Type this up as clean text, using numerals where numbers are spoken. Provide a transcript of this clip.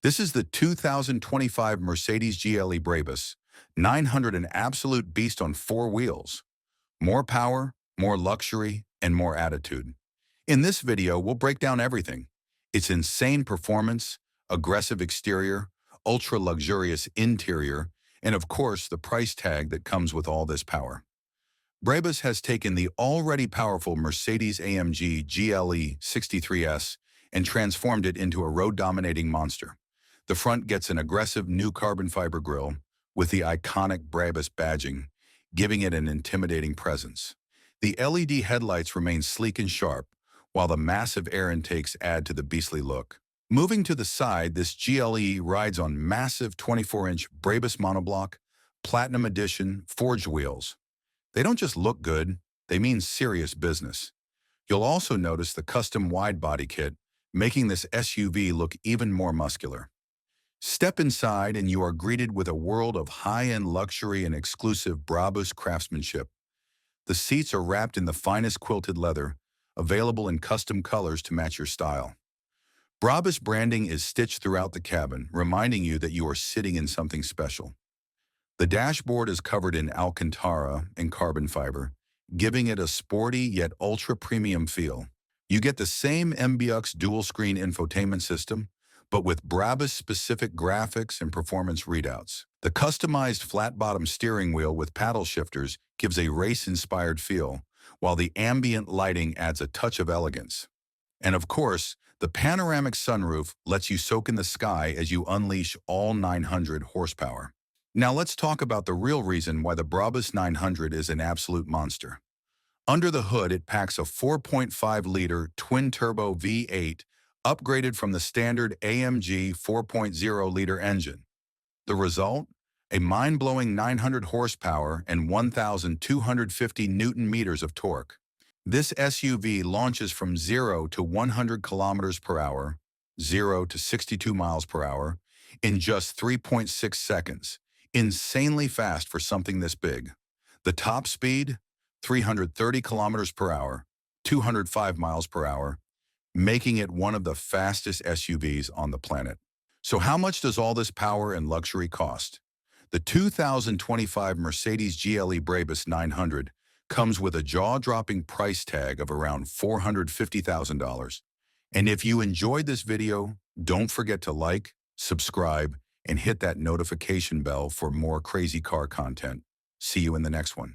This is the 2025 Mercedes GLE Brabus 900, an absolute beast on four wheels. More power, more luxury, and more attitude. In this video, we'll break down everything. Its insane performance, aggressive exterior, ultra-luxurious interior, and of course, the price tag that comes with all this power. Brabus has taken the already powerful Mercedes-AMG GLE 63S and transformed it into a road-dominating monster. The front gets an aggressive new carbon fiber grille with the iconic Brabus badging, giving it an intimidating presence. The LED headlights remain sleek and sharp, while the massive air intakes add to the beastly look. Moving to the side, this GLE rides on massive 24-inch Brabus monoblock, Platinum Edition forged wheels. They don't just look good, they mean serious business. You'll also notice the custom wide-body kit, making this SUV look even more muscular. Step inside and you are greeted with a world of high-end luxury and exclusive Brabus craftsmanship. The seats are wrapped in the finest quilted leather, available in custom colors to match your style. Brabus branding is stitched throughout the cabin, reminding you that you are sitting in something special. The dashboard is covered in Alcantara and carbon fiber, giving it a sporty yet ultra-premium feel. You get the same MBUX dual-screen infotainment system, but with Brabus-specific graphics and performance readouts. The customized flat-bottom steering wheel with paddle shifters gives a race-inspired feel, while the ambient lighting adds a touch of elegance. And of course, the panoramic sunroof lets you soak in the sky as you unleash all 900 horsepower. Now let's talk about the real reason why the Brabus 900 is an absolute monster. Under the hood, it packs a 4.5-liter twin-turbo V8 upgraded from the standard AMG 4.0-liter engine. The result? A mind-blowing 900 horsepower and 1,250 newton-meters of torque. This SUV launches from 0 to 100 kilometers per hour, 0 to 62 miles per hour, in just 3.6 seconds. Insanely fast for something this big. The top speed? 330 kilometers per hour, 205 miles per hour, making it one of the fastest SUVs on the planet. So how much does all this power and luxury cost? The 2025 Mercedes GLE Brabus 900 comes with a jaw-dropping price tag of around $450,000. And if you enjoyed this video, don't forget to like, subscribe, and hit that notification bell for more crazy car content. See you in the next one.